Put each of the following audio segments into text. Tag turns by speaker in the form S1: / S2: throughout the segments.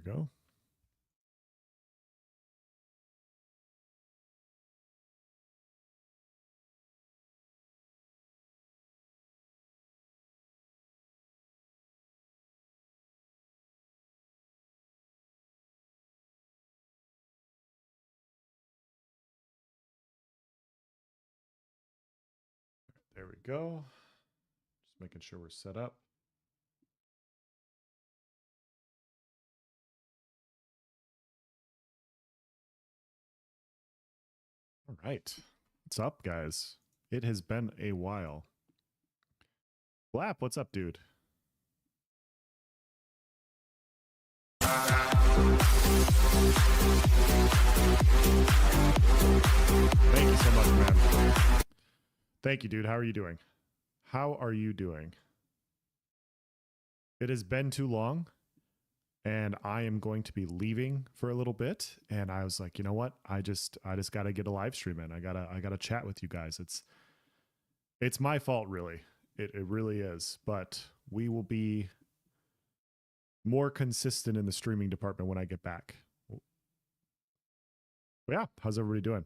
S1: we go. There we go. Just making sure we're set up. All right. What's up, guys? It has been a while. Blap, what's up, dude? Thank you so much, man. Thank you, dude. How are you doing? How are you doing? It has been too long, and I am going to be leaving for a little bit. And I was like, you know what? I just got to get a live stream in. I gotta chat with you guys. It's my fault, really. It really is. But we will be more consistent in the streaming department when I get back. Yeah, how's everybody doing?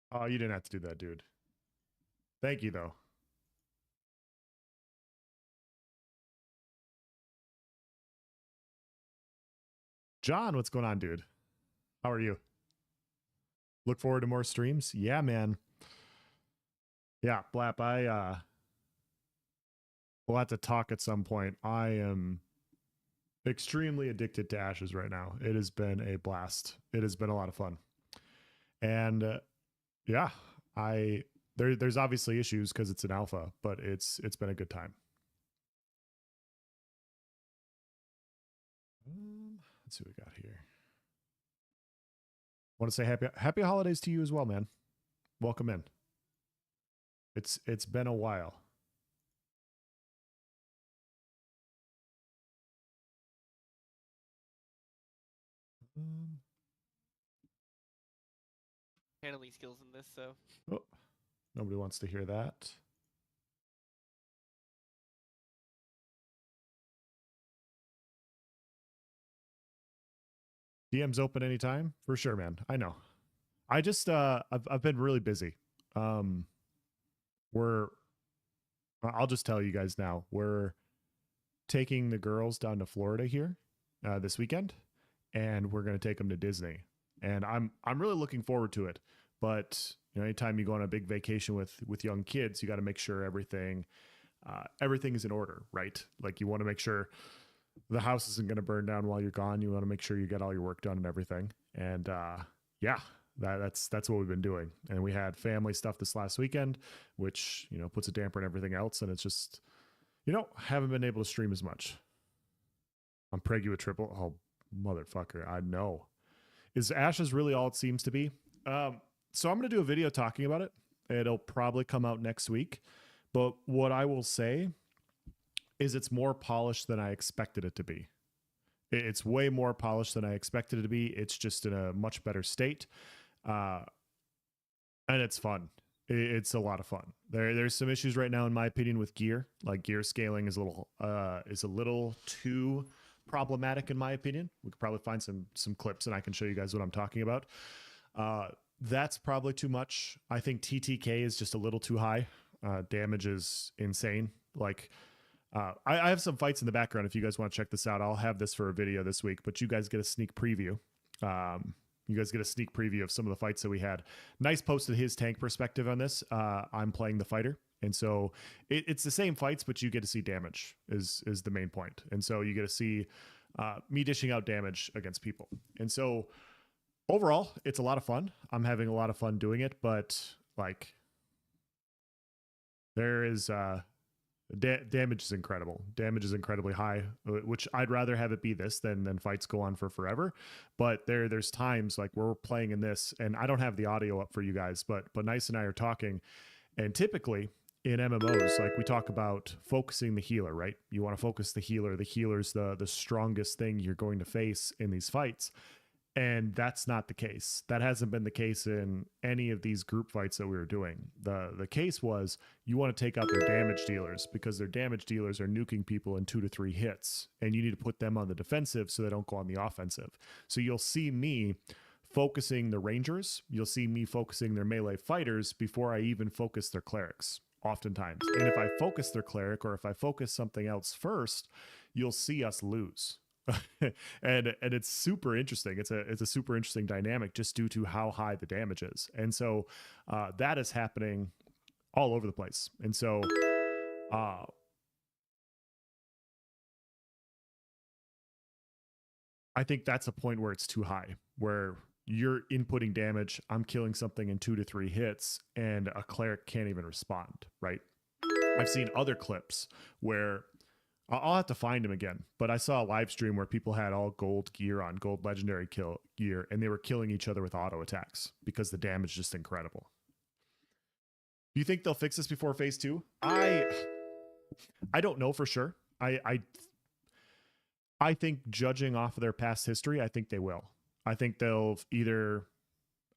S1: Oh, you didn't have to do that, dude. Thank you, though. John, what's going on, dude? How are you? Look forward to more streams? Yeah, man. Yeah, Blap, we'll have to talk at some point. I am extremely addicted to Ashes right now. It has been a blast. It has been a lot of fun. And yeah, there's obviously issues because it's an alpha, but it's been a good time. Let's see what we got here. Want to say happy holidays to you as well, man. Welcome in. It's been a while.
S2: Handling skills in this, so.
S1: Oh, nobody wants to hear that. DM's open anytime for sure, man. I know. I just I've been really busy. I'll just tell you guys now. We're taking the girls down to Florida here this weekend, and we're going to take them to Disney. And I'm really looking forward to it. But you know, anytime you go on a big vacation with young kids, you got to make sure everything is in order, right? Like you want to make sure the house isn't going to burn down while you're gone. You want to make sure you get all your work done and everything. And yeah, that's what we've been doing. And we had family stuff this last weekend, which you know puts a damper on everything else. And it's just haven't been able to stream as much. I'm preggy with triple. Oh motherfucker, I know. Is Ashes really all it seems to be? So I'm gonna do a video talking about it. It'll probably come out next week. But what I will say is it's more polished than I expected it to be. It's way more polished than I expected it to be. It's just in a much better state. And it's fun. It's a lot of fun. There's some issues right now, in my opinion, with gear. Like gear scaling is a little too problematic, in my opinion. We could probably find some clips, and I can show you guys what I'm talking about. That's probably too much. I think TTK is just a little too high. Damage is insane. Like I have some fights in the background. If you guys want to check this out, I'll have this for a video this week. But you guys get a sneak preview. You guys get a sneak preview of some of the fights that we had. Nice posted his tank perspective on this. I'm playing the fighter. And so it's the same fights, but you get to see damage is the main point. And so you get to see me dishing out damage against people. And so overall, it's a lot of fun. I'm having a lot of fun doing it, but like there is damage is incredible. Damage is incredibly high, which I'd rather have it be this than fights go on for forever. But there's times like where we're playing in this, and I don't have the audio up for you guys, but Nice and I are talking, and typically in MMOs, like we talk about focusing the healer, right? You want to focus the healer. The healer's the strongest thing you're going to face in these fights. And that's not the case. That hasn't been the case in any of these group fights that we were doing. The case was you want to take out their damage dealers because their damage dealers are nuking people in 2 to 3 hits, and you need to put them on the defensive so they don't go on the offensive. So you'll see me focusing the rangers, you'll see me focusing their melee fighters before I even focus their clerics, oftentimes. And if I focus their cleric or if I focus something else first, you'll see us lose. and it's super interesting. It's a super interesting dynamic just due to how high the damage is. And so that is happening all over the place. And so I think that's a point where it's too high, where you're inputting damage, I'm killing something in 2 to 3 hits, and a cleric can't even respond, right? I've seen other clips where I'll have to find him again, but I saw a live stream where people had all gold gear on, gold legendary kill gear, and they were killing each other with auto attacks because the damage is just incredible. Do you think they'll fix this before phase 2? I don't know for sure. I think judging off of their past history, I think they will. I think they'll either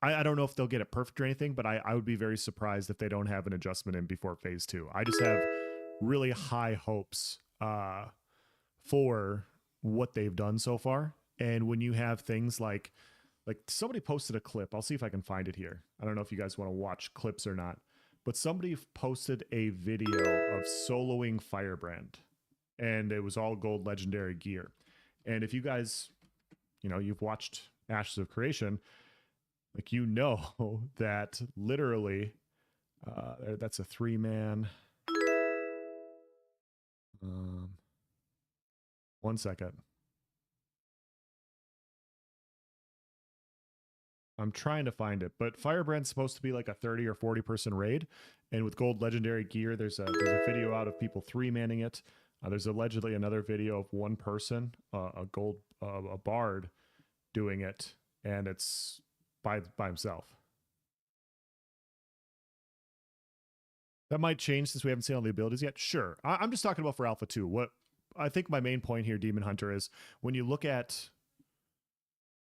S1: I don't know if they'll get it perfect or anything, but I would be very surprised if they don't have an adjustment in before phase 2. I just have really high hopes for what they've done so far. And when you have things like somebody posted a clip, I'll see if I can find it here. I don't know if you guys want to watch clips or not, but somebody posted a video of soloing Firebrand, and it was all gold legendary gear. And if you guys, you've watched Ashes of Creation, like, that literally that's a 3-man. 1 second. I'm trying to find it, but Firebrand's supposed to be like a 30 or 40 person raid, and with gold legendary gear, there's a video out of people 3-manning it. There's allegedly another video of one person, a bard, doing it, and it's by himself. That might change since we haven't seen all the abilities yet. Sure, I'm just talking about for Alpha 2. What I think my main point here, Demon Hunter, is when you look at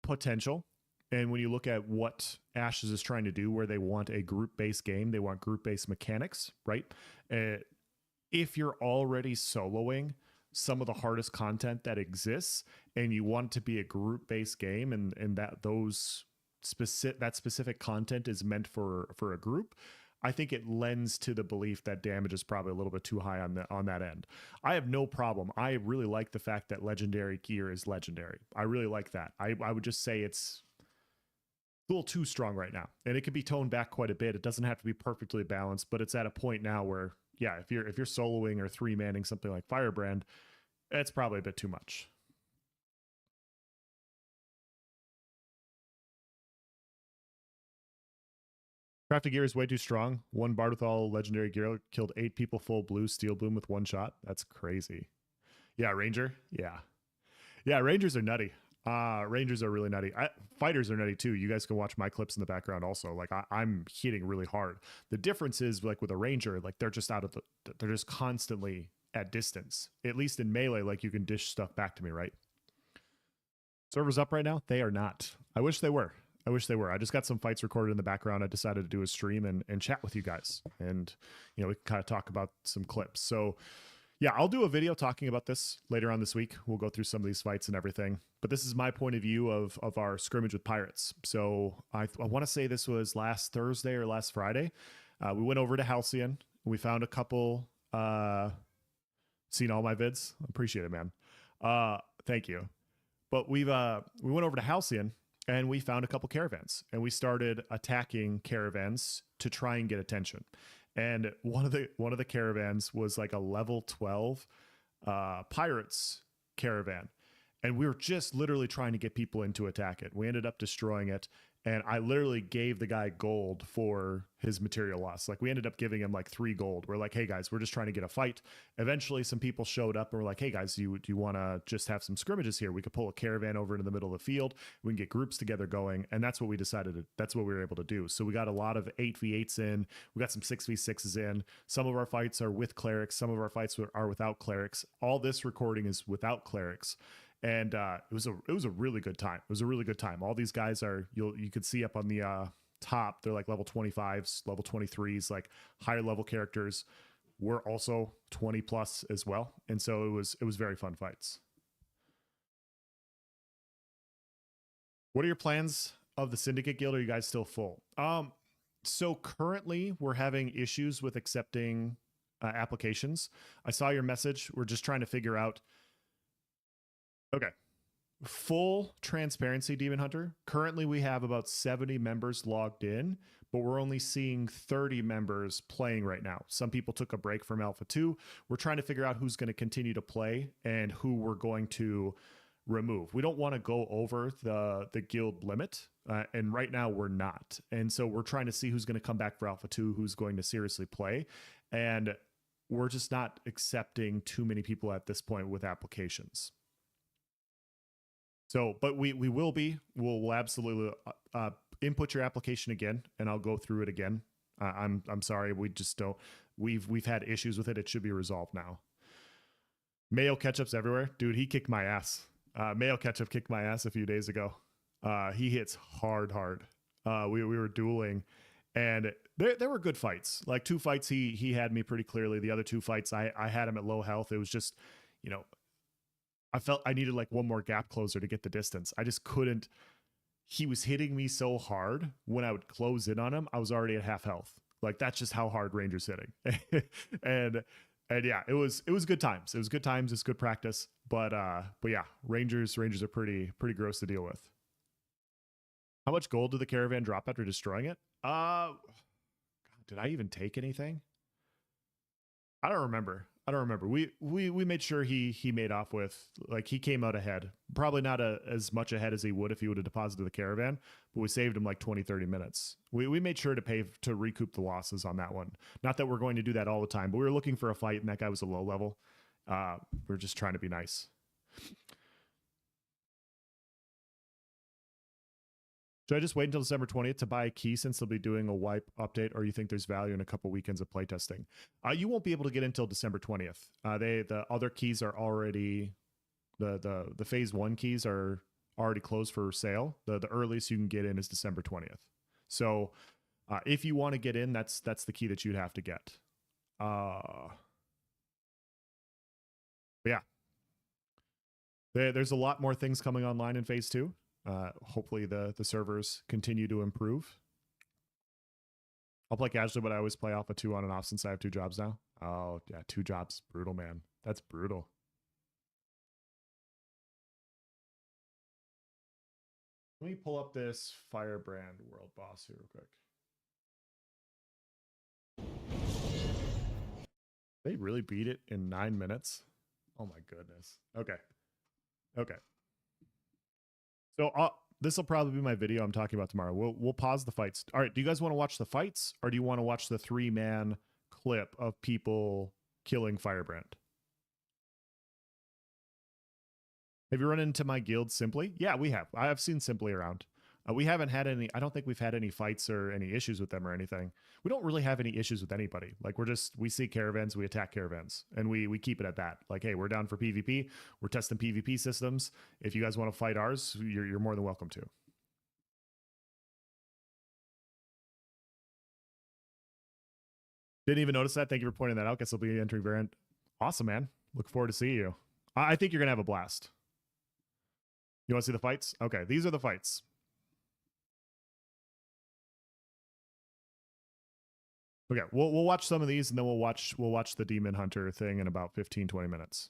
S1: potential and when you look at what Ashes is trying to do, where they want a group-based game, they want group-based mechanics, right? If you're already soloing some of the hardest content that exists and you want it to be a group-based game and that specific content is meant for a group, I think it lends to the belief that damage is probably a little bit too high on that end. I have no problem. I really like the fact that legendary gear is legendary. I really like that. I would just say it's a little too strong right now, and it could be toned back quite a bit. It doesn't have to be perfectly balanced, but it's at a point now where, yeah, if you're soloing or 3-manning something like Firebrand, it's probably a bit too much. Crafted gear is way too strong. One bard with all legendary gear killed 8 people full blue steel bloom with 1 shot. That's crazy. Yeah, Ranger. Yeah, Rangers are nutty. Rangers are really nutty. Fighters are nutty too. You guys can watch my clips in the background also. Like I'm hitting really hard. The difference is, like, with a Ranger, like they're just they're just constantly at distance. At least in melee, like, you can dish stuff back to me, right? Servers up right now? They are not. I wish they were. I just got some fights recorded in the background. I decided to do a stream and chat with you guys. And, we can kind of talk about some clips. So, yeah, I'll do a video talking about this later on this week. We'll go through some of these fights and everything. But this is my point of view of our scrimmage with Pirates. So I want to say this was last Thursday or last Friday. We went over to Halcyon. We found a couple. Seen all my vids? Appreciate it, man. Thank you. But we went over to Halcyon. And we found a couple caravans, and we started attacking caravans to try and get attention. And one of the caravans was like a level 12 pirates caravan, and we were just literally trying to get people in to attack it. We ended up destroying it, and I literally gave the guy gold for his material loss. Like, we ended up giving him like 3 gold. We're like, hey guys, we're just trying to get a fight. Eventually some people showed up and we're like, hey guys, do you want to just have some scrimmages here? We could pull a caravan over into the middle of the field. We can get groups together going. And that's what we decided that's what we were able to do. So we got a lot of 8v8s in. We got some 6v6s in. Some of our fights are with clerics. Some of our fights are without clerics. All this recording is without clerics. and it was a really good time. It was a really good time. All these guys are you could see up on the top, they're like level 25s, level 23s, like higher level characters. We're also 20 plus as well, and so it was very fun fights. What are your plans of the Syndicate Guild? Are you guys still full? So currently we're having issues with accepting applications. I saw your message. We're just trying to figure out. Okay. Full transparency, Demon Hunter. Currently, we have about 70 members logged in, but we're only seeing 30 members playing right now. Some people took a break from Alpha 2. We're trying to figure out who's going to continue to play and who we're going to remove. We don't want to go over the guild limit, and right now we're not. And so we're trying to see who's going to come back for Alpha 2, who's going to seriously play. And we're just not accepting too many people at this point with applications. So, but we will be. We'll absolutely input your application again, and I'll go through it again. I'm sorry, we just don't. We've had issues with it. It should be resolved now. Mayo Ketchup's everywhere, dude. He kicked my ass. Mayo Ketchup kicked my ass a few days ago. He hits hard. We were dueling, and there were good fights. Like 2 fights, he had me pretty clearly. The other 2 fights, I had him at low health. It was just, I felt I needed like one more gap closer to get the distance. I just couldn't. He was hitting me so hard when I would close in on him, I was already at half health. Like that's just how hard Ranger's hitting. and yeah, it was good times. It was good times. It's good practice. But yeah, Rangers are pretty gross to deal with. How much gold did the caravan drop after destroying it? God, did I even take anything? I don't remember. We made sure he made off with, like, he came out ahead. Probably not as much ahead as he would if he would have deposited the caravan, but we saved him like 20, 30 minutes. We made sure to recoup the losses on that one. Not that we're going to do that all the time, but we were looking for a fight and that guy was a low level. We're just trying to be nice. Should I just wait until December 20th to buy a key since they'll be doing a wipe update, or you think there's value in a couple weekends of playtesting? You won't be able to get until December 20th. The other keys are already, the phase 1 keys are already closed for sale. The earliest you can get in is December 20th. So if you want to get in, that's the key that you'd have to get. Yeah. There's a lot more things coming online in phase 2. Hopefully the servers continue to improve. I'll play casually, but I always play Alpha 2 on and off since I have 2 jobs now. Oh, yeah, 2 jobs. Brutal, man. That's brutal. Let me pull up this Firebrand world boss here real quick. They really beat it in 9 minutes? Oh my goodness. Okay. So this will probably be my video I'm talking about tomorrow. We'll pause the fights. All right. Do you guys want to watch the fights, or do you want to watch the 3-man clip of people killing Firebrand? Have you run into my guild Simply? Yeah, we have. I have seen Simply around. We haven't had any. I don't think we've had any fights or any issues with them or anything. We don't really have any issues with anybody. Like we see caravans, we attack caravans, and we keep it at that. Like, hey, we're down for PvP. We're testing PvP systems. If you guys want to fight ours, you're more than welcome to. Didn't even notice that. Thank you for pointing that out. Guess I'll be entering variant. Awesome, man. Look forward to seeing you. I think you're gonna have a blast. You want to see the fights? Okay, these are the fights. Okay, we'll watch some of these, and then we'll watch the Demon Hunter thing in about 15-20 minutes.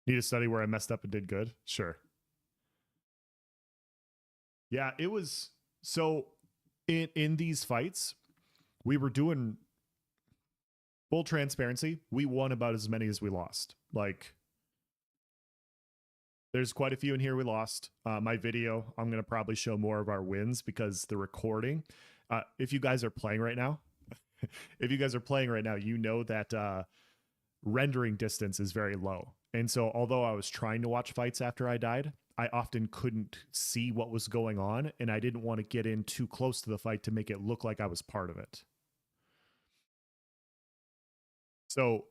S1: Need a study where I messed up and did good? Sure. Yeah, it was so in these fights, we were doing full transparency. We won about as many as we lost. Like, there's quite a few in here we lost. My video, I'm going to probably show more of our wins because the recording, if you guys are playing right now, you know that rendering distance is very low. And so although I was trying to watch fights after I died, I often couldn't see what was going on, and I didn't want to get in too close to the fight to make it look like I was part of it. So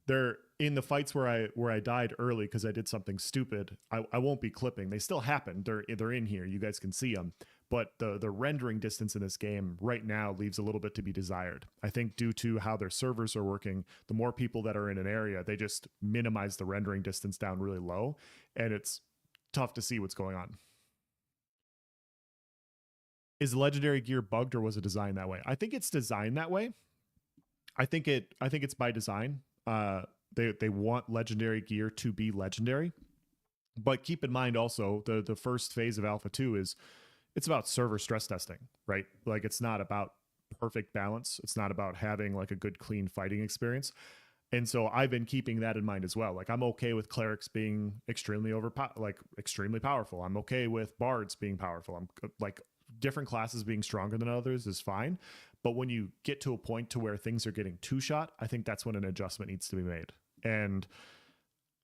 S1: they're in the fights where I died early because I did something stupid. I won't be clipping. They still happen. They're in here. You guys can see them. But the rendering distance in this game right now leaves a little bit to be desired. I think due to how their servers are working, the more people that are in an area, they just minimize the rendering distance down really low, and it's tough to see what's going on. Is legendary gear bugged or was it designed that way? I think it's designed that way. I think it's by design. They want legendary gear to be legendary. But keep in mind also the first phase of Alpha 2 is it's about server stress testing, right? Like it's not about perfect balance. It's not about having like a good clean fighting experience. And so I've been keeping that in mind as well. Like I'm okay with clerics being extremely extremely powerful. I'm okay with bards being powerful. I'm like different classes being stronger than others is fine. But when you get to a point to where things are getting two shot, I think that's when an adjustment needs to be made. And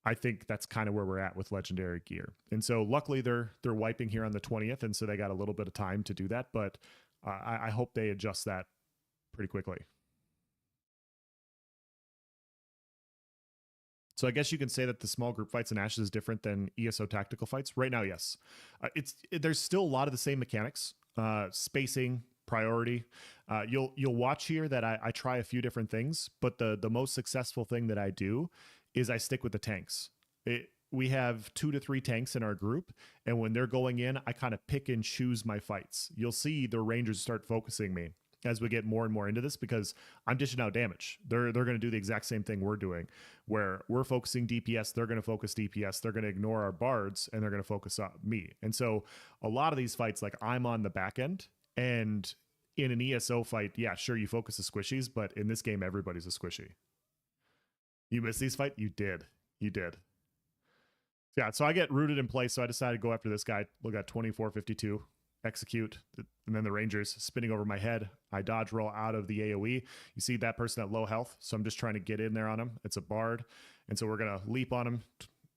S1: I think that's kind of where we're at with legendary gear. And so luckily they're wiping here on the 20th. And so they got a little bit of time to do that. But I hope they adjust that pretty quickly. So I guess you can say that the small group fights in Ashes is different than ESO tactical fights. Right now, yes. There's still a lot of the same mechanics, spacing, priority. You'll watch here that I try a few different things, but the most successful thing that I do is I stick with the tanks. We have 2 to 3 tanks in our group, and when they're going in, I kind of pick and choose my fights. You'll see the Rangers start focusing me as we get more and more into this because I'm dishing out damage. They're going to do the exact same thing we're doing, where we're focusing DPS, they're going to focus DPS, they're going to ignore our bards, and they're going to focus on me. And so a lot of these fights, like I'm on the back end, and in an ESO fight, yeah, sure, you focus the squishies, but in this game, everybody's a squishy. You missed these fight? You did. You did. Yeah, so I get rooted in place, so I decided to go after this guy. Look at 2452. Execute, and then the Rangers spinning over my head. I dodge roll out of the AoE. You see that person at low health, so I'm just trying to get in there on him. It's a bard, and so we're gonna leap on him.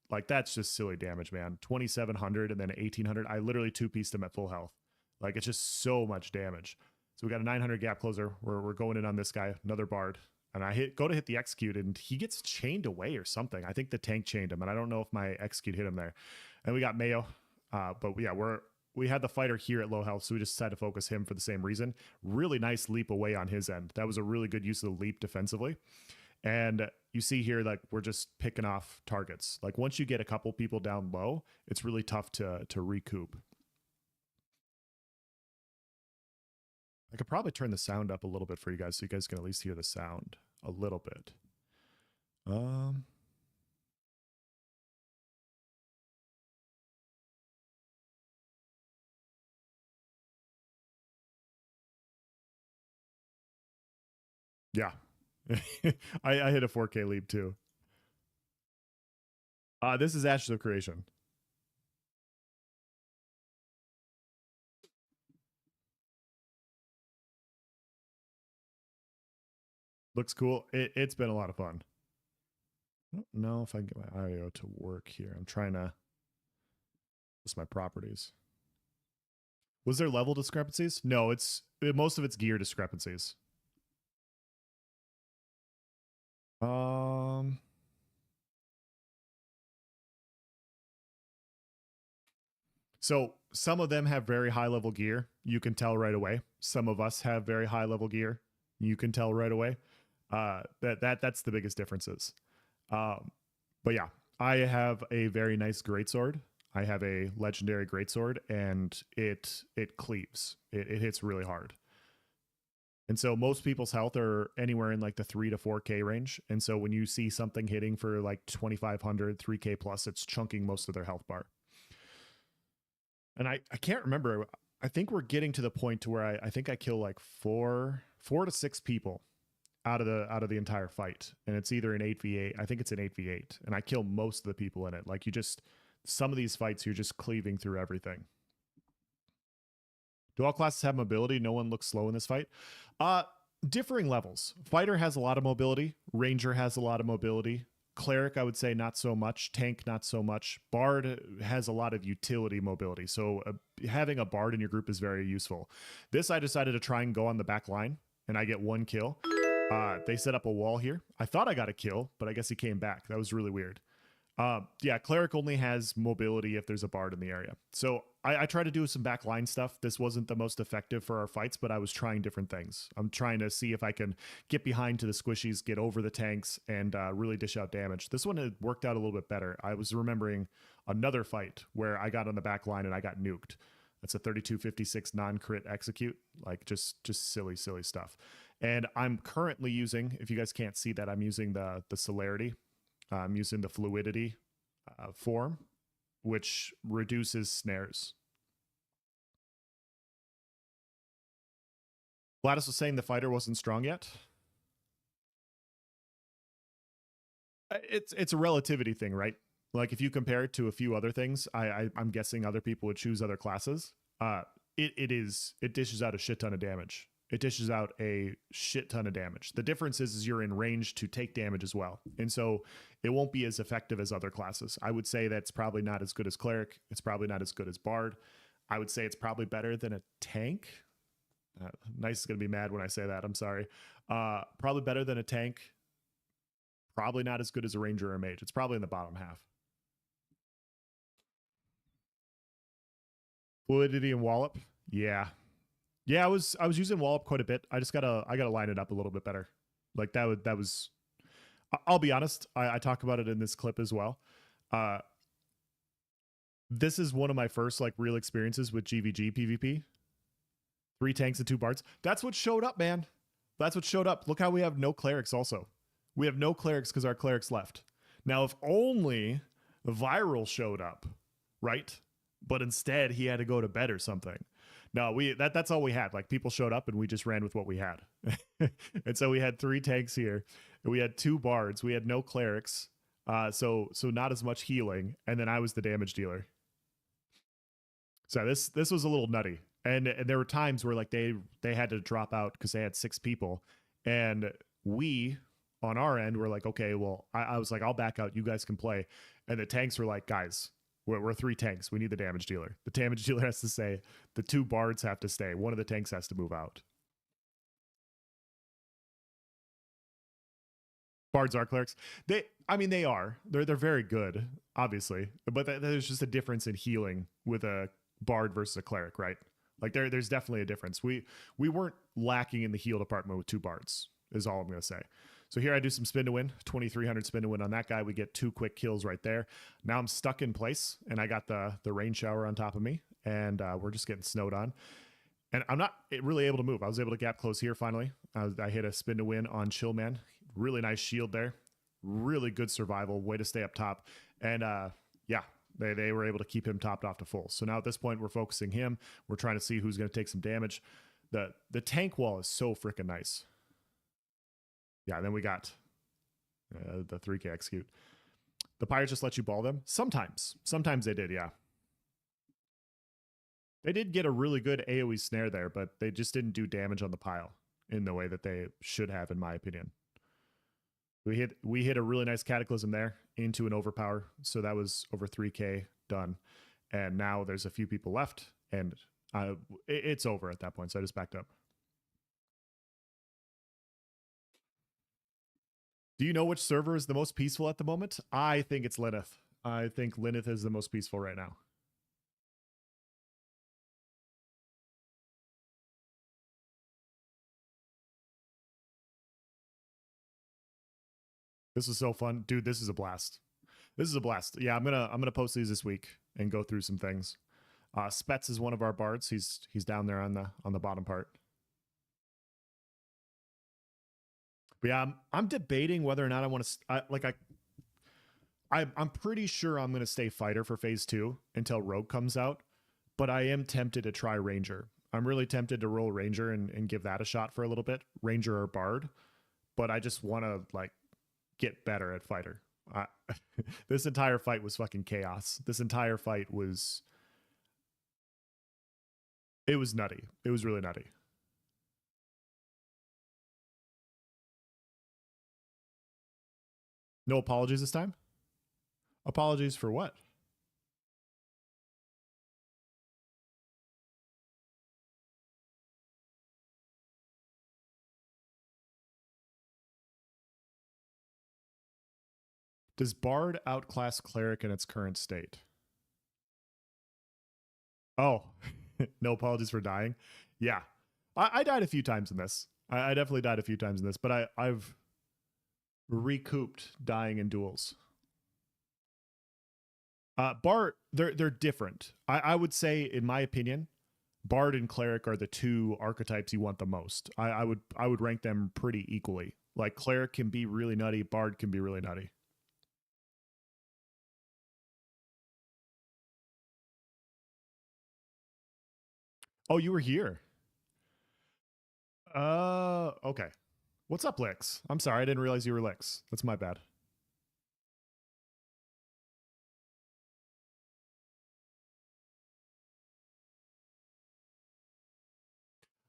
S1: Like that's just silly damage, man. 2700 and then 1800. I literally two-pieced him at full health. Like it's just so much damage. So we got a 900 gap closer. We're going in on this guy, another bard, and I go to hit the execute, and he gets chained away or something. I think the tank chained him, and I don't know if my execute hit him there. And we got Mayo, but yeah, we had the fighter here at low health, so we just decided to focus him for the same reason. Really nice leap away on his end. That was a really good use of the leap defensively. And you see here, like, we're just picking off targets. Like, once you get a couple people down low, it's really tough to recoup. I could probably turn the sound up a little bit for you guys so you guys can at least hear the sound a little bit. Yeah. I hit a 4K leap too. This is Ashes of Creation. Looks cool. It's been a lot of fun. I don't know if I can get my IO to work here. I'm trying to list my properties. Was there level discrepancies? No, most of it's gear discrepancies. So some of them have very high level gear. You can tell right away. Some of us have very high level gear. You can tell right away. That's the biggest differences. But yeah, I have a very nice greatsword. I have a legendary greatsword, and it cleaves. It hits really hard. And so most people's health are anywhere in like the 3 to 4K range. And so when you see something hitting for like 2,500, 3K plus, it's chunking most of their health bar. And I can't remember. I think we're getting to the point to where I think I kill like four to 6 people out of the entire fight. And it's either an 8v8. I think it's an 8v8. And I kill most of the people in it. Like some of these fights, you're just cleaving through everything. Do all classes have mobility? No one looks slow in this fight. Differing levels. Fighter has a lot of mobility. Ranger has a lot of mobility. Cleric, I would say not so much. Tank, not so much. Bard has a lot of utility mobility. So having a Bard in your group is very useful. This, I decided to try and go on the back line, and I get 1 kill. They set up a wall here. I thought I got a kill, but I guess he came back. That was really weird. Yeah, cleric only has mobility if there's a bard in the area. So I try to do some backline stuff. This wasn't the most effective for our fights, but I was trying different things. I'm trying to see if I can get behind to the squishies, get over the tanks, and really dish out damage. This one had worked out a little bit better. I was remembering another fight where I got on the back line and I got nuked. That's a 3256 non-crit execute. Like just silly stuff. And I'm currently using, if you guys can't see that, I'm using the celerity. I'm using the fluidity form, which reduces snares. Gladys was saying the fighter wasn't strong yet. It's a relativity thing, right? Like if you compare it to a few other things, I'm guessing other people would choose other classes. It dishes out a shit ton of damage. It dishes out a shit ton of damage. The difference is you're in range to take damage as well. And so it won't be as effective as other classes. I would say that's probably not as good as cleric. It's probably not as good as bard. I would say it's probably better than a tank. Nice is going to be mad when I say that. I'm sorry. Probably better than a tank. Probably not as good as a ranger or a mage. It's probably in the bottom half. Fluidity and wallop. Yeah. Yeah, I was using wallop quite a bit. I gotta line it up a little bit better. Like that was I'll be honest, I talk about it in this clip as well. This is one of my first like real experiences with GVG PvP. 3 tanks and 2 bards. That's what showed up, man. That's what showed up. Look how we have no clerics also. We have no clerics because our clerics left. Now, if only Viral showed up, right? But instead he had to go to bed or something. No, that's all we had. Like people showed up and we just ran with what we had. And so we had 3 tanks here. We had 2 bards. We had no clerics. So not as much healing. And then I was the damage dealer. So this was a little nutty. And there were times where like they had to drop out because they had 6 people. And we on our end were like, okay, well, I was like, I'll back out. You guys can play. And the tanks were like, guys, we're 3 tanks. We need the damage dealer. The damage dealer has to stay. The 2 bards have to stay. One of the tanks has to move out. Bards are clerics. They are. They're very good, obviously. But there's just a difference in healing with a bard versus a cleric, right? Like there's definitely a difference. We weren't lacking in the heal department with 2 bards, is all I'm gonna say. So here I do some spin to win, 2,300 spin to win on that guy. We get 2 quick kills right there. Now I'm stuck in place, and I got the rain shower on top of me, and we're just getting snowed on. And I'm not really able to move. I was able to gap close here finally. I hit a spin to win on Chillman. Really nice shield there. Really good survival. Way to stay up top. And yeah, they were able to keep him topped off to full. So now at this point, we're focusing him. We're trying to see who's going to take some damage. The tank wall is so freaking nice. Yeah, then we got the 3K execute. The pirates just let you ball them? Sometimes they did, yeah. They did get a really good AoE snare there, but they just didn't do damage on the pile in the way that they should have, in my opinion. We hit a really nice cataclysm there into an overpower, so that was over 3K done. And now there's a few people left, and it's over at that point, so I just backed up. Do you know which server is the most peaceful at the moment? I think it's Lineth. I think Lineth is the most peaceful right now. This is so fun. Dude, this is a blast. This is a blast. Yeah, I'm gonna post these this week and go through some things. Spets is one of our bards. He's down there on the bottom part. But yeah, I'm debating whether or not I want to I'm pretty sure I'm going to stay fighter for phase 2 until rogue comes out, but I am tempted to try ranger. I'm really tempted to roll ranger and give that a shot for a little bit, ranger or bard, but I just want to like get better at fighter. This entire fight was fucking chaos. This entire fight was nutty. It was really nutty. No apologies this time? Apologies for what? Does Bard outclass Cleric in its current state? Oh, no apologies for dying. Yeah, I died a few times in this. I definitely died a few times in this, but I've recouped dying in duels. Bard, they're different. I would say, in my opinion, Bard and Cleric are the two archetypes you want the most. I would rank them pretty equally. Like Cleric can be really nutty, Bard can be really nutty. Oh, you were here. Okay. What's up, Lix? I'm sorry, I didn't realize you were Lix. That's my bad.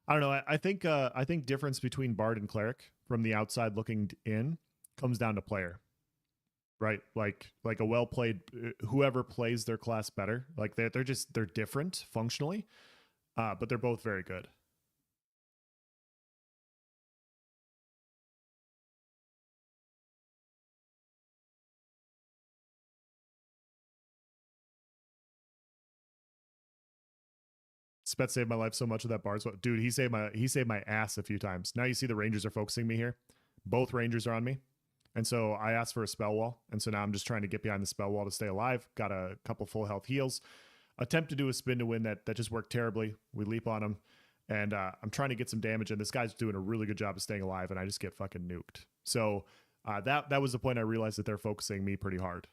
S1: I don't know. I think difference between Bard and Cleric from the outside looking in comes down to player, right? Like a well played whoever plays their class better. Like they're different functionally, but they're both very good. Spet saved my life so much with that Bard. Dude, he saved my ass a few times. Now you see the Rangers are focusing me here. Both Rangers are on me. And so I asked for a spell wall. And so now I'm just trying to get behind the spell wall to stay alive. Got a couple full health heals. Attempt to do a spin to win that just worked terribly. We leap on him. And I'm trying to get some damage. And this guy's doing a really good job of staying alive. And I just get fucking nuked. So that was the point I realized that they're focusing me pretty hard.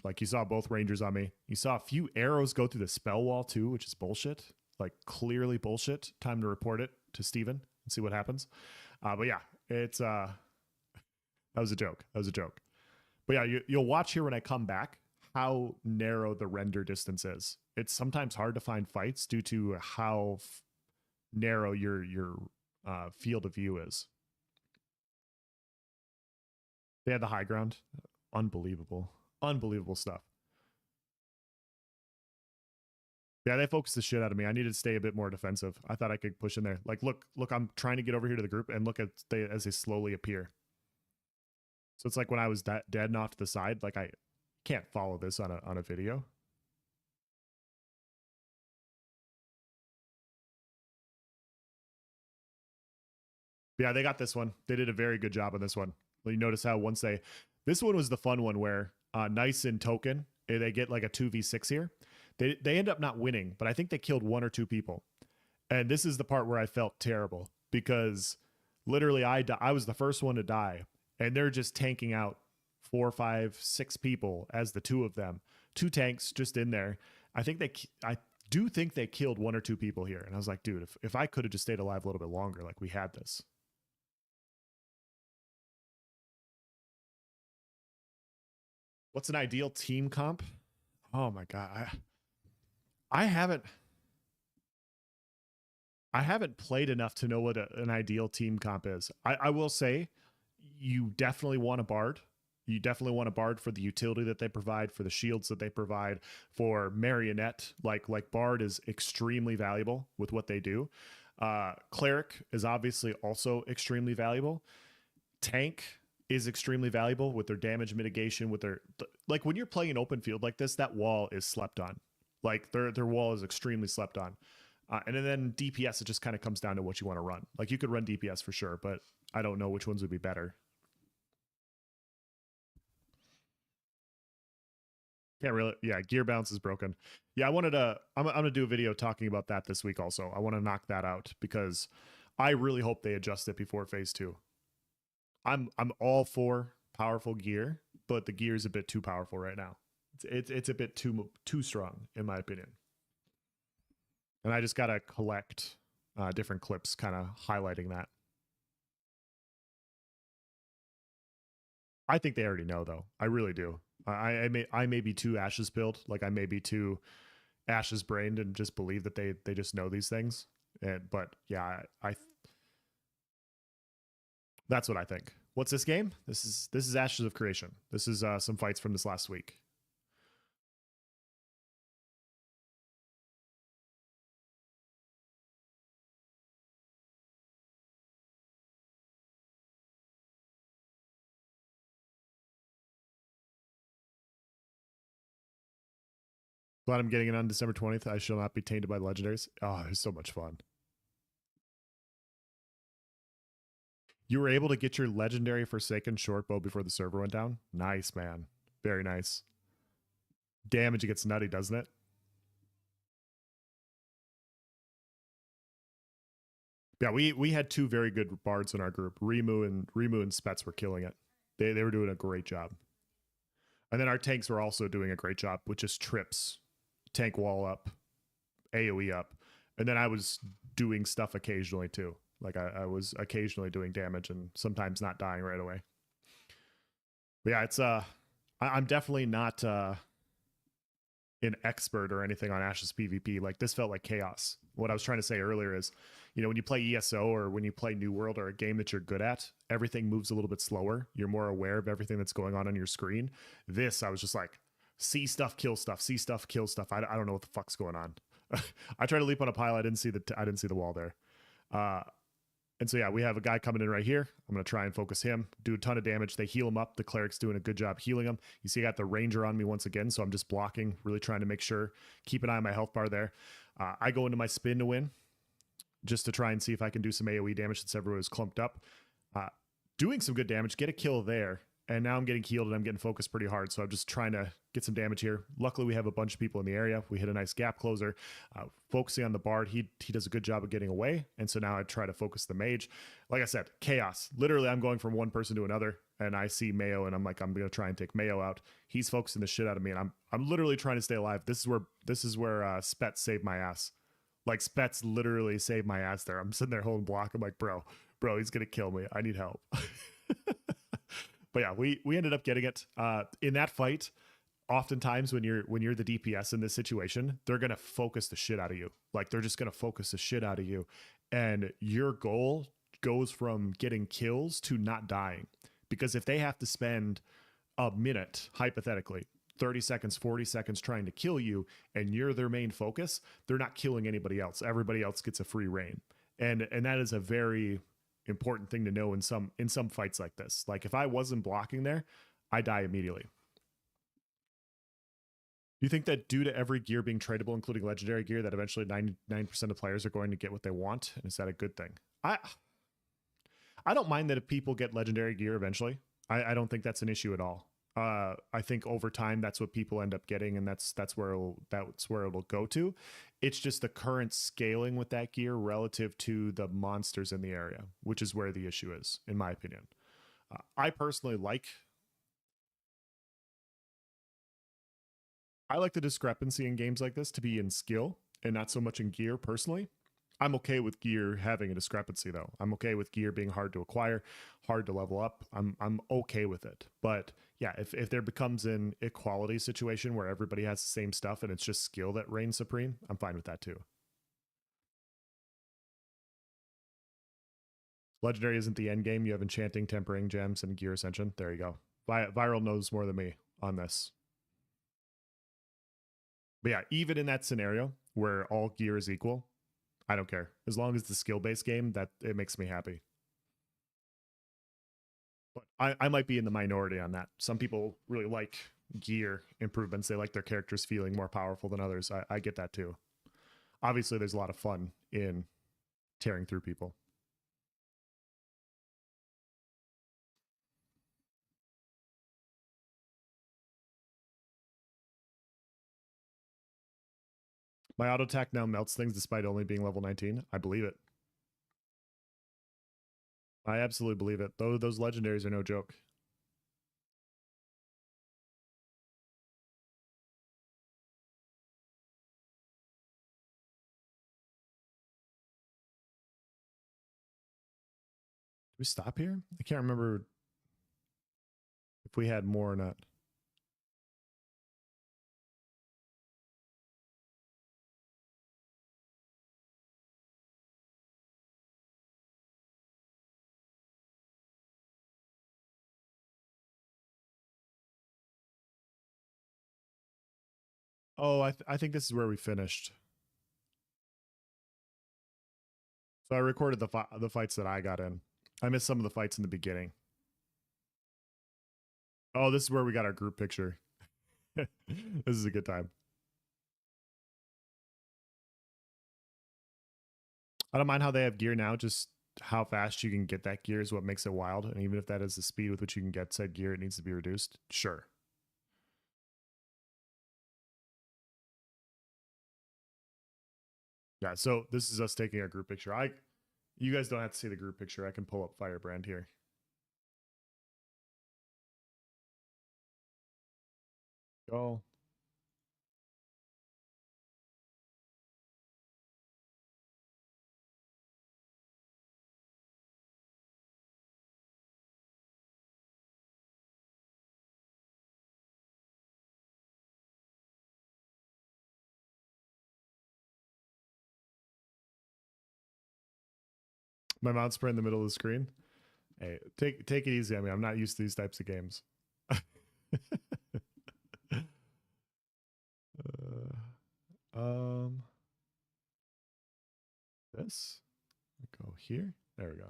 S1: Like you saw both Rangers on me. You saw a few arrows go through the spell wall too, which is bullshit. Like clearly bullshit. Time to report it to Steven and see what happens. But yeah, it's that was a joke. That was a joke. But yeah, you'll watch here when I come back how narrow the render distance is. It's sometimes hard to find fights due to how narrow your field of view is. They had the high ground. Unbelievable. Unbelievable stuff. Yeah, they focused the shit out of me. I needed to stay a bit more defensive. I thought I could push in there. Like, look, I'm trying to get over here to the group and look at they as they slowly appear. So it's like when I was dead and off to the side, like I can't follow this on a video. Yeah, they got this one. They did a very good job on this one. You notice how once this one was the fun one where Nice and Token, they get like a 2v6 here. They end up not winning, but I think they killed one or two people. And this is the part where I felt terrible because literally I was the first one to die and they're just tanking out 4, 5, 6 people as the two of them. Two tanks just in there. I do think they killed one or two people here. And I was like, dude, if I could have just stayed alive a little bit longer, like we had this. What's an ideal team comp? Oh my god, I haven't I haven't played enough to know what an ideal team comp is. I will say, you definitely want a bard. You definitely want a bard for the utility that they provide, for the shields that they provide, for marionette. Like bard is extremely valuable with what they do. Cleric is obviously also extremely valuable. Tank is extremely valuable with their damage mitigation, with their like when you're playing an open field like this, that wall is slept on. Like their wall is extremely slept on. And then DPS, it just kind of comes down to what you want to run. Like you could run DPS for sure, but I don't know which ones would be better. Can't really. Yeah, gear bounce is broken. Yeah, I wanted to. I'm gonna do a video talking about that this week. Also, I want to knock that out because I really hope they adjust it before phase two. I'm all for powerful gear, but the gear is a bit too powerful right now. It's a bit too strong in my opinion. And I just gotta collect different clips, kind of highlighting that. I think they already know though. I really do. I may be too ashes pilled, like I may be too ashes brained, and just believe that they just know these things. But yeah, I that's what I think. What's this game? This is Ashes of Creation. This is some fights from this last week. Glad I'm getting it on December 20th. I shall not be tainted by the legendaries. Oh, it was so much fun. You were able to get your legendary Forsaken shortbow before the server went down. Nice, man. Very nice. Damage gets nutty, doesn't it? Yeah, we had two very good bards in our group. Rimu and Spets were killing it. They were doing a great job. And then our tanks were also doing a great job with just trips, tank wall up, AoE up. And then I was doing stuff occasionally too. Like I was occasionally doing damage and sometimes not dying right away. But yeah, it's I'm definitely not an expert or anything on Ashes PvP. Like this felt like chaos. What I was trying to say earlier is, you know, when you play ESO or when you play New World or a game that you're good at, everything moves a little bit slower. You're more aware of everything that's going on your screen. This, I was just like, see stuff, kill stuff, see stuff, kill stuff. I don't know what the fuck's going on. I tried to leap on a pile. I didn't see the wall there. And so yeah, we have a guy coming in right here. I'm going to try and focus him, do a ton of damage. They heal him up. The cleric's doing a good job healing him. You see I got the ranger on me once again, so I'm just blocking, really trying to make sure, keep an eye on my health bar there. I go into my spin to win, just to try and see if I can do some AoE damage since everyone was clumped up. Doing some good damage, get a kill there. And now I'm getting healed and I'm getting focused pretty hard. So I'm just trying to get some damage here. Luckily, we have a bunch of people in the area. We hit a nice gap closer. Focusing on the bard, he does a good job of getting away. And so now I try to focus the mage. Like I said, chaos. Literally, I'm going from one person to another. And I see Mayo and I'm like, I'm going to try and take Mayo out. He's focusing the shit out of me. And I'm literally trying to stay alive. This is where Spets saved my ass. Like Spets literally saved my ass there. I'm sitting there holding block. I'm like, bro, he's going to kill me. I need help. But yeah, we ended up getting it. In that fight, oftentimes when you're the DPS in this situation, they're gonna focus the shit out of you. Like they're just gonna focus the shit out of you, and your goal goes from getting kills to not dying. Because if they have to spend a minute, hypothetically, 30 seconds, 40 seconds trying to kill you, and you're their main focus, they're not killing anybody else. Everybody else gets a free reign, and that is a very important thing to know in some fights like this. Like if I wasn't blocking there, I die immediately. Do you think that due to every gear being tradable, including legendary gear, that eventually 99% of players are going to get what they want? And is that a good thing? I don't mind that if people get legendary gear eventually. I don't think that's an issue at all. I think over time that's what people end up getting, and that's where it'll go to. It's just the current scaling with that gear relative to the monsters in the area, which is where the issue is, in my opinion. I personally like the discrepancy in games like this to be in skill and not so much in gear personally. I'm okay with gear having a discrepancy though. I'm okay with gear being hard to acquire, hard to level up. I'm okay with it. But yeah, if there becomes an equality situation where everybody has the same stuff and it's just skill that reigns supreme, I'm fine with that too. Legendary isn't the end game. You have enchanting, tempering, gems, and gear ascension. There you go. Viral knows more than me on this. But yeah, even in that scenario where all gear is equal, I don't care. As long as it's a skill-based game, that it makes me happy. But I might be in the minority on that. Some people really like gear improvements. They like their characters feeling more powerful than others. I get that too. Obviously, there's a lot of fun in tearing through people. My auto attack now melts things despite only being level 19. I believe it. I absolutely believe it. Though those legendaries are no joke. Did we stop here? I can't remember if we had more or not. Oh, I think this is where we finished. So I recorded the fights that I got in. I missed some of the fights in the beginning. Oh, this is where we got our group picture. This is a good time. I don't mind how they have gear now. Just how fast you can get that gear is what makes it wild. And even if that is the speed with which you can get said gear, it needs to be reduced. Sure. Yeah, so this is us taking a group picture. You guys don't have to see the group picture. I can pull up Firebrand here. Go. My mouse spray in the middle of the screen. Hey, take it easy. I mean, I'm not used to these types of games. uh, this go here. There we go.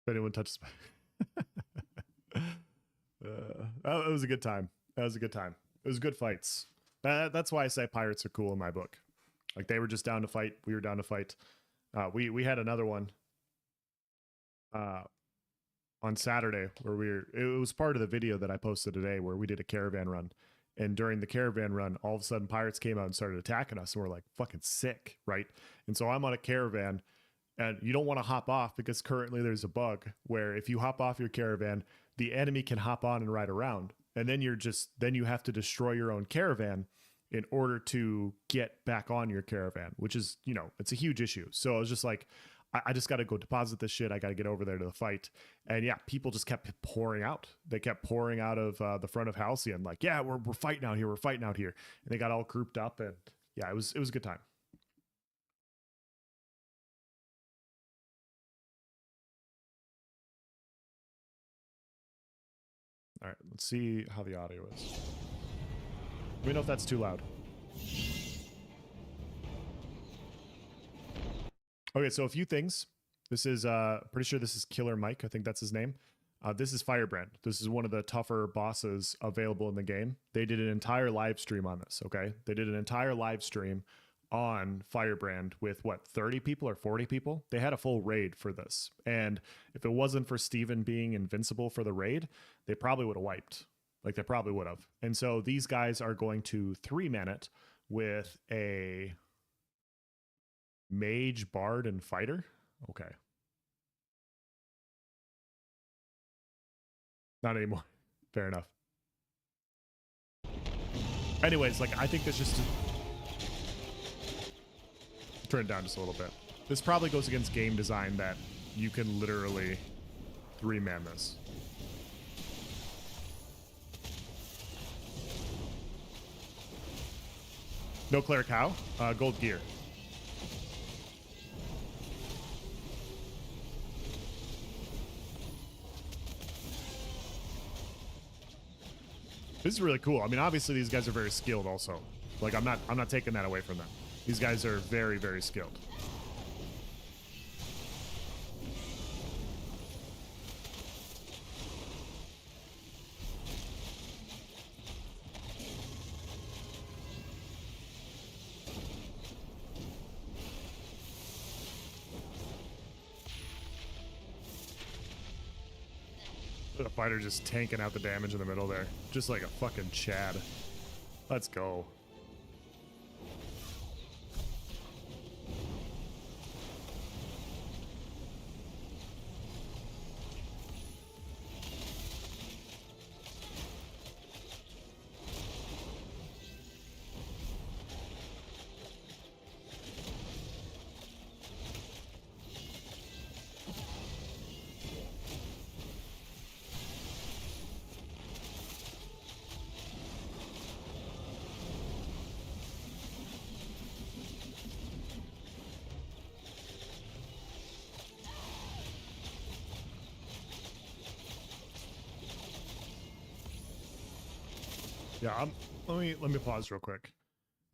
S1: If anyone touches it was a good time. That was a good time. It was good fights. That's why I say pirates are cool in my book. Like they were just down to fight. We were down to fight. We had another one on Saturday where it was part of the video that I posted today where we did a caravan run. And during the caravan run, all of a sudden pirates came out and started attacking us. And we're like fucking sick, right? And so I'm on a caravan and you don't want to hop off because currently there's a bug where if you hop off your caravan, the enemy can hop on and ride around. And then you have to destroy your own caravan in order to get back on your caravan, which is, it's a huge issue. So I was just like, I just got to go deposit this shit. I got to get over there to the fight. And yeah, people just kept pouring out. They kept pouring out of the front of Halcyon like, yeah, we're fighting out here. We're fighting out here. And they got all grouped up. And yeah, it was a good time. All right, let's see how the audio is. Let me know if that's too loud. Okay, so a few things. This is pretty sure this is Killer Mike. I think that's his name. This is Firebrand. This is one of the tougher bosses available in the game. They did an entire live stream on this, okay? They did an entire live stream on Firebrand with 30 people or 40 people? They had a full raid for this. And if it wasn't for Steven being invincible for the raid, they probably would have wiped. Like they probably would have. And so these guys are going to 3-man it with a mage, bard, and fighter. Okay. Not anymore. Fair enough. Anyways, like I think this just turn it down just a little bit. This probably goes against game design that you can literally 3-man this. No cleric how? Gold gear. This is really cool. I mean, obviously these guys are very skilled also. Like I'm not taking that away from them. These guys are very, very skilled. The fighter just tanking out the damage in the middle there. Just like a fucking Chad. Let's go. Yeah, let me pause real quick.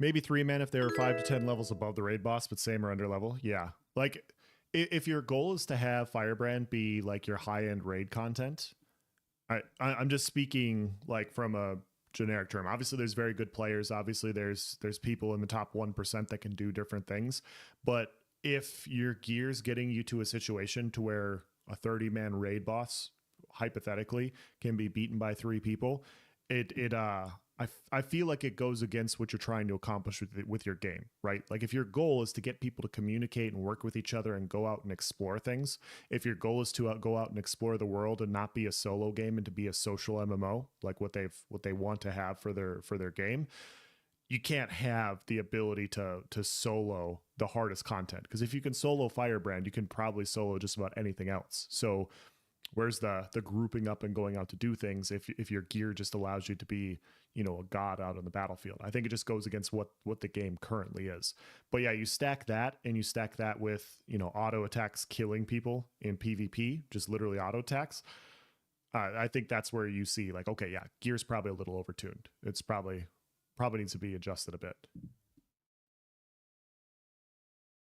S1: Maybe 3-man if they were 5 to 10 levels above the raid boss, but same or under level. Yeah, like if your goal is to have Firebrand be like your high-end raid content, I'm just speaking like from a generic term. Obviously, there's very good players. Obviously, there's people in the top 1% that can do different things. But if your gear's getting you to a situation to where a 30-man raid boss hypothetically can be beaten by 3 people, I feel like it goes against what you're trying to accomplish with your game, right? Like if your goal is to get people to communicate and work with each other and go out and explore things, if your goal is to go out and explore the world and not be a solo game and to be a social MMO, like what they want to have for their game, you can't have the ability to solo the hardest content, because if you can solo Firebrand, you can probably solo just about anything else. So where's the grouping up and going out to do things if your gear just allows you to be, you know, a god out on the battlefield? I think it just goes against what the game currently is. But yeah, you stack that and you stack that with, you know, auto attacks killing people in PvP, just literally auto attacks. I think that's where you see like, okay, yeah, gear's probably a little overtuned. It's probably needs to be adjusted a bit.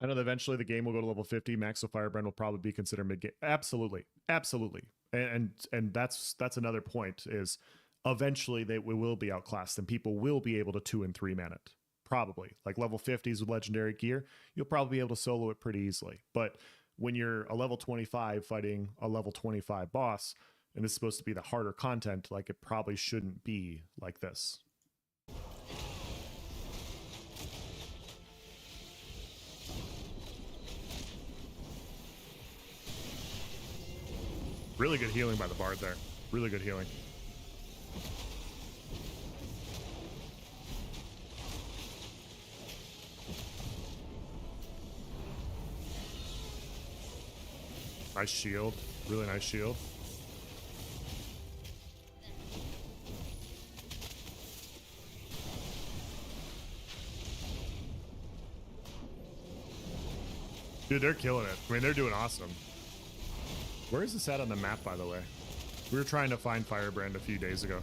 S1: I know that eventually the game will go to level 50. Max of Firebrand will probably be considered mid game. Absolutely, absolutely, and that's another point is eventually we will be outclassed and people will be able to 2 and 3 man it. Probably like level 50s with legendary gear, you'll probably be able to solo it pretty easily. But when you're a level 25 fighting a level 25 boss, and it's supposed to be the harder content, like it probably shouldn't be like this. Really good healing by the bard there. Really good healing. Nice shield. Really nice shield. Dude, they're killing it. I mean, they're doing awesome. Where is this at on the map, by the way? We were trying to find Firebrand a few days ago.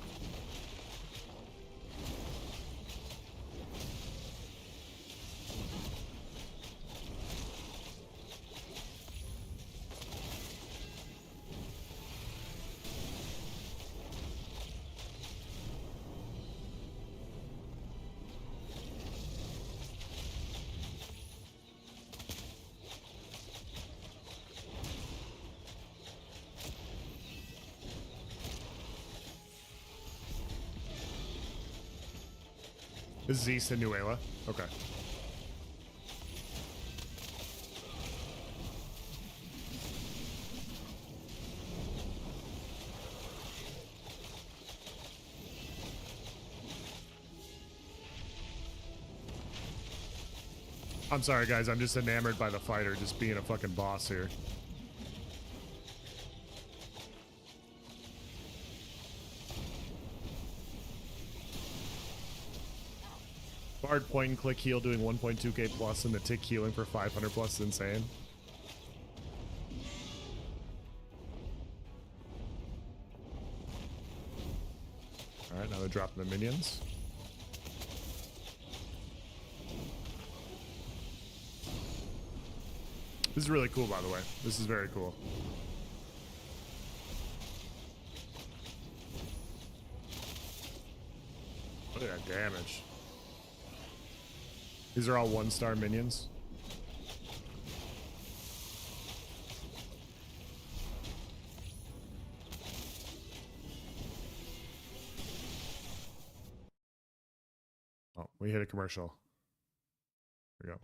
S1: This is East and Nuela. Okay. I'm sorry, guys. I'm just enamored by the fighter just being a fucking boss here. Bard point and click heal doing 1.2k plus and the tick healing for 500 plus is insane. Alright, now they're dropping the minions. This is really cool, by the way. This is very cool. Look at that damage. These are all 1-star minions. Oh, we hit a commercial. There we go.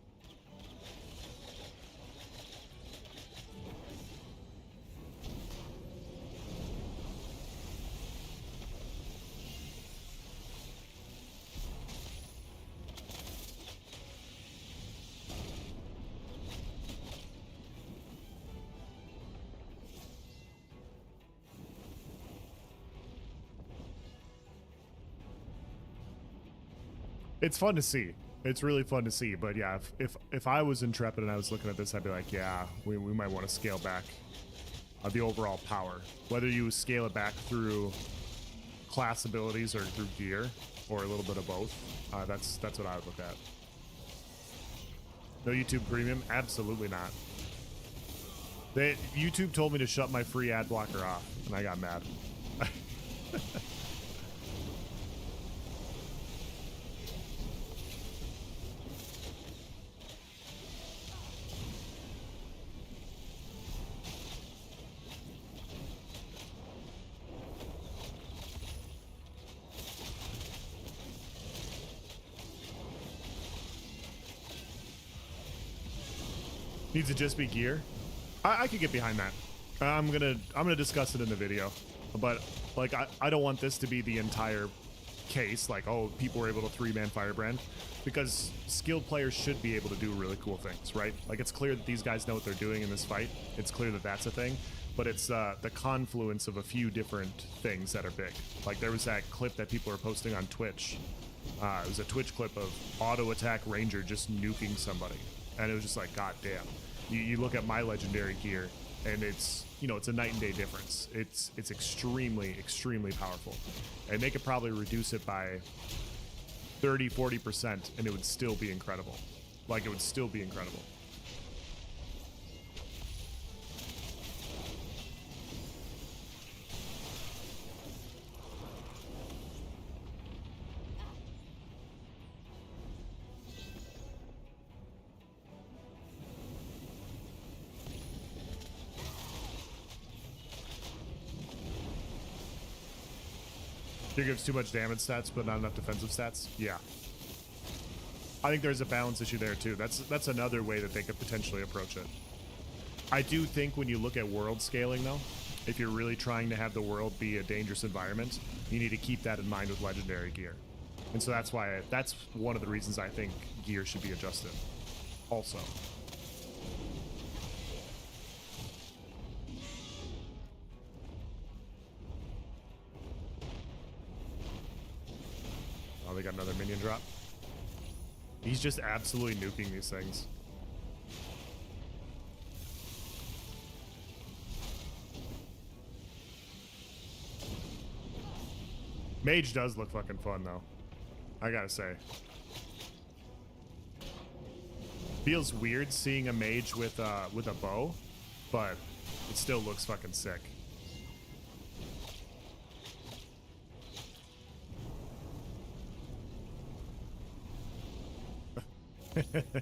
S1: It's fun to see. It's really fun to see. But yeah, if I was Intrepid and I was looking at this, I'd be like, yeah, we might want to scale back the overall power. Whether you scale it back through class abilities or through gear, or a little bit of both. That's what I would look at. No YouTube Premium? Absolutely not. YouTube told me to shut my free ad blocker off, and I got mad. Needs to just be gear. I could get behind that. I'm gonna discuss it in the video, but like I don't want this to be the entire case. Like, oh, people were able to 3-man Firebrand, because skilled players should be able to do really cool things, right? Like, it's clear that these guys know what they're doing in this fight. It's clear that that's a thing, but it's the confluence of a few different things that are big. Like, there was that clip that people are posting on Twitch. It was a Twitch clip of auto attack ranger just nuking somebody, and it was just like, god damn. You look at my legendary gear, and it's, you know, it's a night and day difference. It's extremely, extremely powerful, and they could probably reduce it by 30-40%, and it would still be incredible. Like, it would still be incredible. It gives too much damage stats, but not enough defensive stats. Yeah. I think there's a balance issue there too. That's another way that they could potentially approach it. I do think when you look at world scaling, though, if you're really trying to have the world be a dangerous environment, you need to keep that in mind with legendary gear. And so that's why that's one of the reasons I think gear should be adjusted. Also. Oh, they got another minion drop. He's just absolutely nuking these things. Mage does look fucking fun, though. I gotta say. Feels weird seeing a mage with a bow, but it still looks fucking sick. It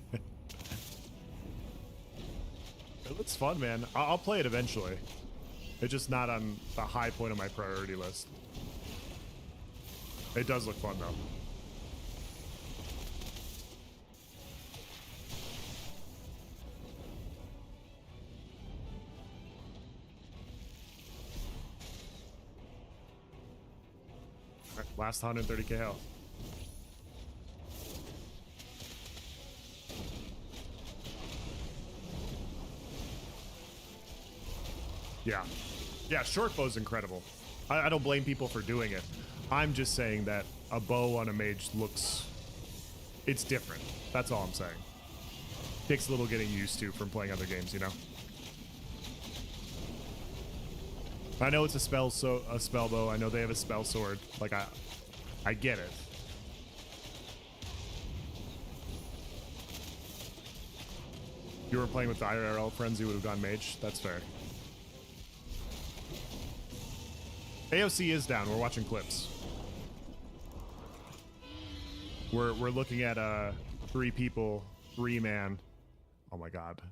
S1: looks fun, man. I'll play it eventually. It's just not on the high point of my priority list. It does look fun, though. Right, last 130k health. Yeah. Yeah, short bow's incredible. I don't blame people for doing it. I'm just saying that a bow on a mage looks... It's different. That's all I'm saying. Takes a little getting used to from playing other games, you know? I know it's a spell bow. I know they have a spell sword. Like, I get it. If you were playing with the IRL friends, you would have gone mage. That's fair. AOC is down. We're watching clips. We're looking at 3 people, 3-man. Oh my god.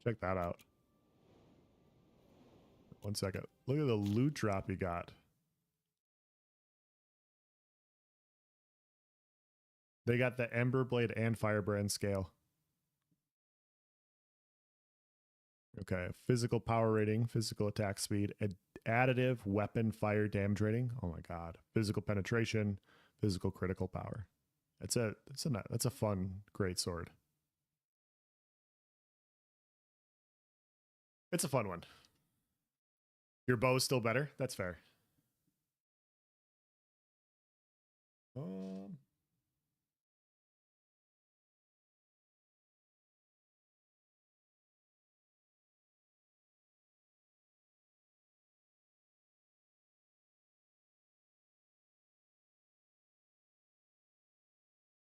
S1: Check that out. 1 second. Look at the loot drop you got. They got the Ember Blade and Firebrand scale. Okay, physical power rating, physical attack speed, additive weapon fire damage rating. Oh my god. Physical penetration, physical critical power. That's a fun, great sword. It's a fun one. Your bow is still better? That's fair.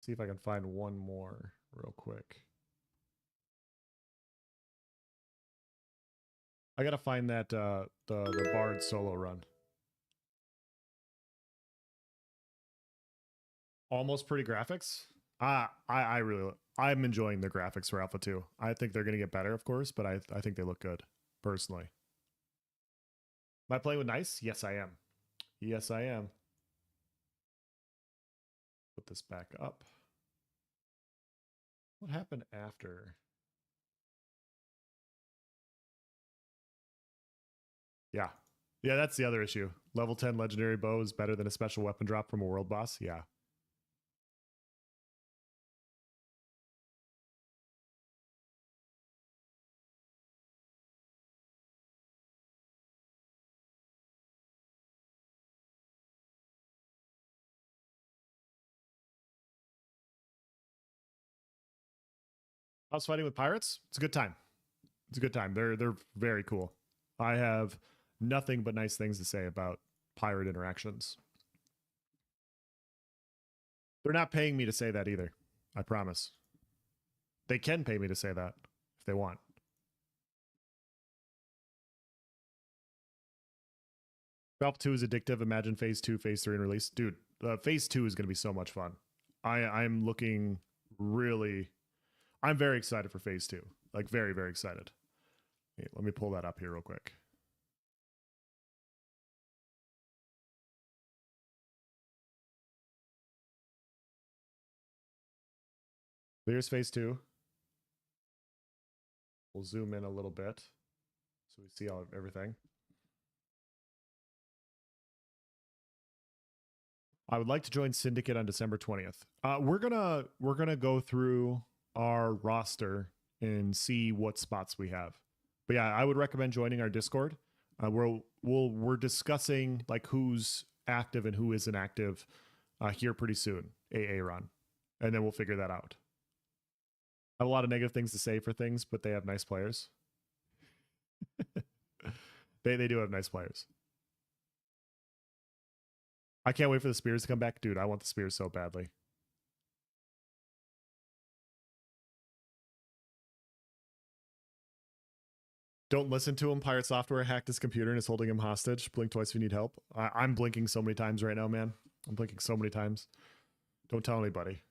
S1: See if I can find one more real quick. I gotta find that the Bard solo run. Almost pretty graphics. I'm enjoying the graphics for Alpha 2. I think they're gonna get better, of course, but I think they look good, personally. Am I playing with nice? Yes, I am. Yes, I am. Put this back up. What happened after? Yeah. Yeah, that's the other issue. Level 10 legendary bow is better than a special weapon drop from a world boss. Yeah. I was fighting with pirates. It's a good time. It's a good time. They're very cool. I have nothing but nice things to say about pirate interactions. They're not paying me to say that either. I promise. They can pay me to say that if they want. Alpha 2 is addictive. Imagine phase 2, phase 3, and release. Dude, phase 2 is going to be so much fun. I'm looking really. I'm very excited for phase 2. Like, very, very excited. Okay, let me pull that up here real quick. Here's phase 2. We'll zoom in a little bit so we see all everything. I would like to join Syndicate on December 20th. We're gonna go through our roster and see what spots we have. But yeah, I would recommend joining our Discord. We're discussing like who's active and who isn't active here pretty soon. AA run, and then we'll figure that out. I have a lot of negative things to say for things, but they have nice players. they do have nice players. I can't wait for the spears to come back. Dude, I want the spears so badly. Don't listen to him. Pirate Software hacked his computer and is holding him hostage. Blink twice if you need help. I'm blinking so many times right now, man. I'm blinking so many times. Don't tell anybody.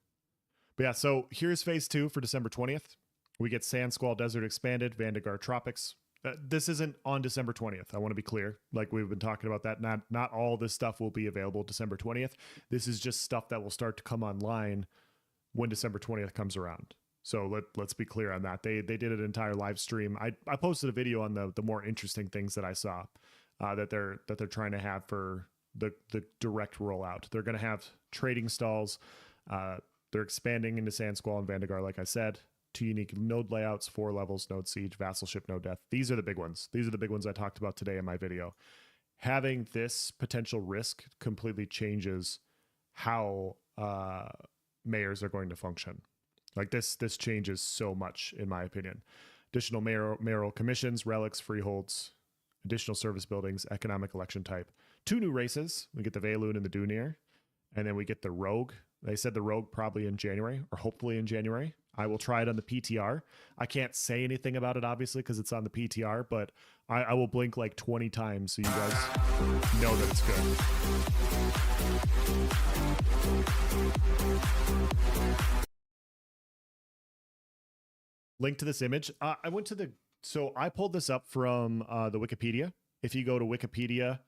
S1: But yeah, so here's phase 2 for December 20th. We get Sand Squall Desert expanded, Vandegar Tropics. This isn't on December 20th. I want to be clear. Like we've been talking about that. Not all this stuff will be available December 20th. This is just stuff that will start to come online when December 20th comes around. So let's be clear on that. They did an entire live stream. I posted a video on the more interesting things that I saw that they're trying to have for the direct rollout. They're going to have trading stalls. They're expanding into Sand Squall and Vandegar, like I said. 2 unique node layouts, 4 levels, node siege, vassal ship, node death. These are the big ones. These are the big ones I talked about today in my video. Having this potential risk completely changes how mayors are going to function. Like this changes so much, in my opinion. Additional mayoral commissions, relics, freeholds, additional service buildings, economic election type. 2 new races. We get the Valoon and the Dunir. And then we get the Rogue. They said the Rogue probably in January, or hopefully in January. I will try it on the PTR. I can't say anything about it, obviously, because it's on the PTR, but I will blink like 20 times so you guys know that it's good. Link to this image. I went to I pulled this up from the Wikipedia. If you go to Wikipedia,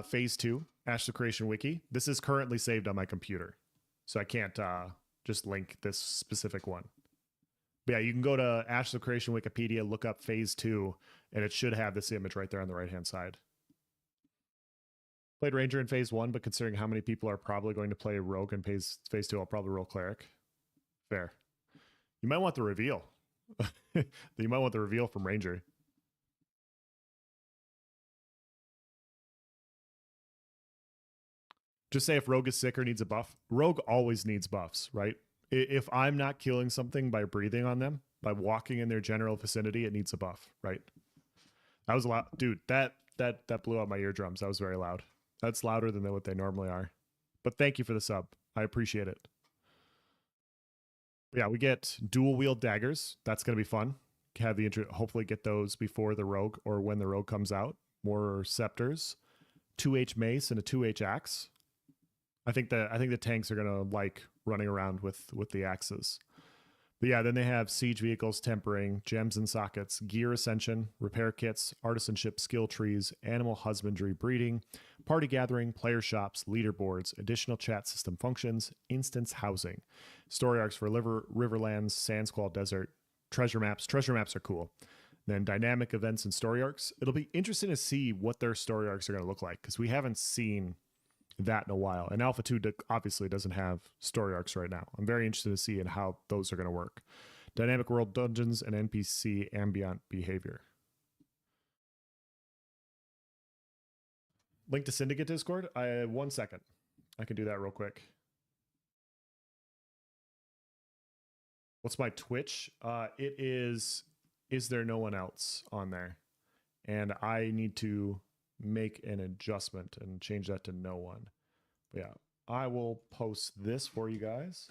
S1: phase 2, Ash the Creation Wiki, this is currently saved on my computer. So I can't just link this specific one. But yeah, you can go to Ash the Creation Wikipedia, look up phase 2, and it should have this image right there on the right-hand side. Played Ranger in phase 1, but considering how many people are probably going to play Rogue in phase 2, I'll probably roll Cleric. Fair. You might want the reveal. You might want the reveal from Ranger. Just say if Rogue is sick or needs a buff. Rogue always needs buffs, right? If I'm not killing something by breathing on them, by walking in their general vicinity, it needs a buff, right? That was a lot. Dude, that blew out my eardrums. That was very loud. That's louder than what they normally are. But thank you for the sub. I appreciate it. Yeah, we get dual wield daggers. That's going to be fun. have the hopefully get those before the rogue or when the rogue comes out. More scepters, 2H mace and a 2H axe. I think the tanks are gonna like running around with the axes. But yeah, then they have siege vehicles, tempering, gems and sockets, gear ascension, repair kits, artisanship skill trees, animal husbandry, breeding, party gathering, player shops, leaderboards, additional chat system functions, instance housing, story arcs for Riverlands, Sandsquall Desert, treasure maps. Treasure maps are cool. Then dynamic events and story arcs. It'll be interesting to see what their story arcs are going to look like because we haven't seen that in a while. And Alpha 2 obviously doesn't have story arcs right now. I'm very interested to see in how those are going to work. Dynamic world dungeons and NPC ambient behavior. Link to Syndicate Discord. I have 1 second. I can do that real quick. What's my Twitch? It is there no one else on there? And I need to make an adjustment and change that to no one. But yeah, I will post this for you guys.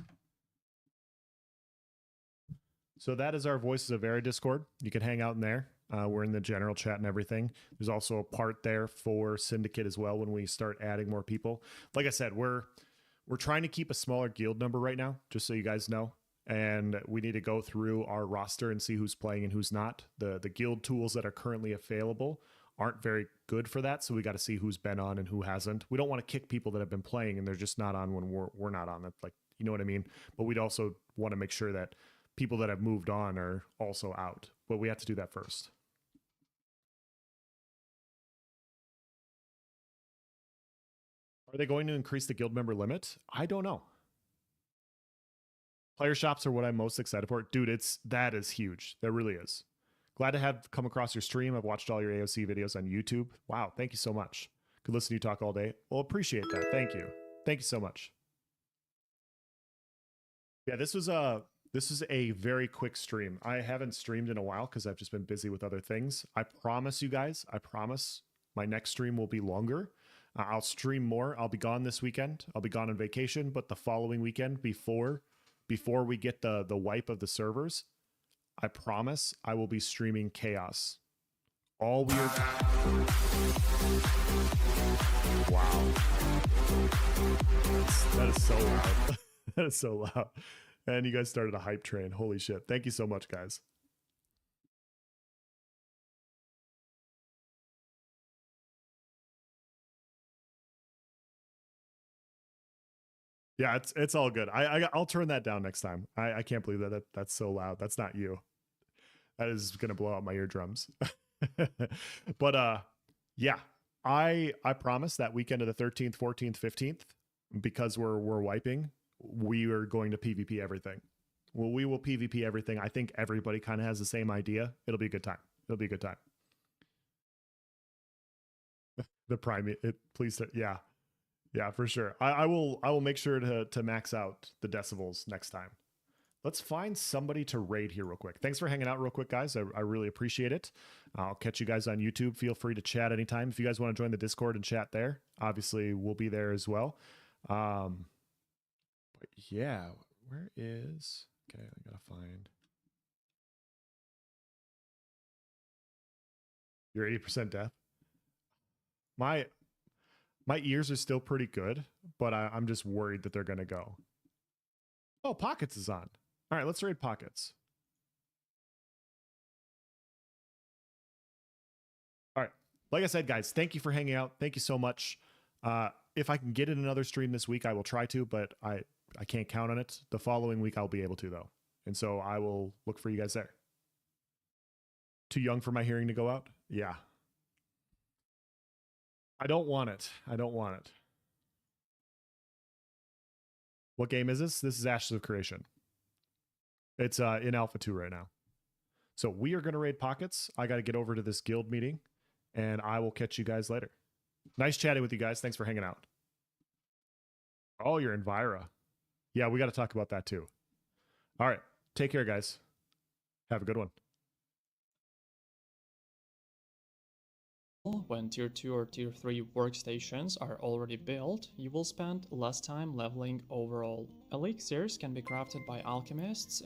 S1: So that is our Voices of Era Discord. You can hang out in there. We're in the general chat and everything. There's also a part there for Syndicate as well when we start adding more people. Like I said, we're trying to keep a smaller guild number right now, just so you guys know. And we need to go through our roster and see who's playing and who's not. The guild tools that are currently available aren't very good for that, so we got to see who's been on and who hasn't. We don't want to kick people that have been playing and they're just not on when we're not on it. Like, you know what I mean? But we'd also want to make sure that people that have moved on are also out. But we have to do that first. Are they going to increase the guild member limit? I don't know. Player shops are what I'm most excited for. Dude, that is huge. That really is. Glad to have come across your stream. I've watched all your AOC videos on YouTube. Wow, thank you so much. Could listen to you talk all day. Well, appreciate that. Thank you. Thank you so much. Yeah, this was a very quick stream. I haven't streamed in a while because I've just been busy with other things. I promise you guys, I promise my next stream will be longer. I'll stream more. I'll be gone this weekend. I'll be gone on vacation, but the following weekend before we get the wipe of the servers, I promise I will be streaming Chaos. All weird. Wow. That is so loud. That is so loud. And you guys started a hype train. Holy shit. Thank you so much, guys. Yeah, it's all good. I'll turn that down next time. I can't believe that's so loud. That's not you. That is gonna blow out my eardrums. But yeah, I promise that weekend of the 13th, 14th, 15th, because we're wiping, we are going to PvP everything. Well, we will PvP everything. I think everybody kind of has the same idea. It'll be a good time. It'll be a good time. The prime, please, yeah. Yeah, for sure. I will make sure to max out the decibels next time. Let's find somebody to raid here real quick. Thanks for hanging out real quick, guys. I really appreciate it. I'll catch you guys on YouTube. Feel free to chat anytime. If you guys want to join the Discord and chat there, obviously we'll be there as well. But yeah, where is... Okay, I gotta find... You're 80% deaf? My ears are still pretty good, but I'm just worried that they're going to go. Oh, Pockets is on. All right, let's raid Pockets. All right. Like I said, guys, thank you for hanging out. Thank you so much. If I can get in another stream this week, I will try to, but I can't count on it. The following week, I'll be able to, though. And so I will look for you guys there. Too young for my hearing to go out? Yeah. I don't want it. I don't want it. What game is this? This is Ashes of Creation. It's in Alpha 2 right now. So we are going to raid Pockets. I got to get over to this guild meeting, and I will catch you guys later. Nice chatting with you guys. Thanks for hanging out. Oh, you're in Vira. Yeah, we got to talk about that too. All right. Take care, guys. Have a good one.
S3: When tier 2 or tier 3 workstations are already built, you will spend less time leveling overall. Elixirs can be crafted by alchemists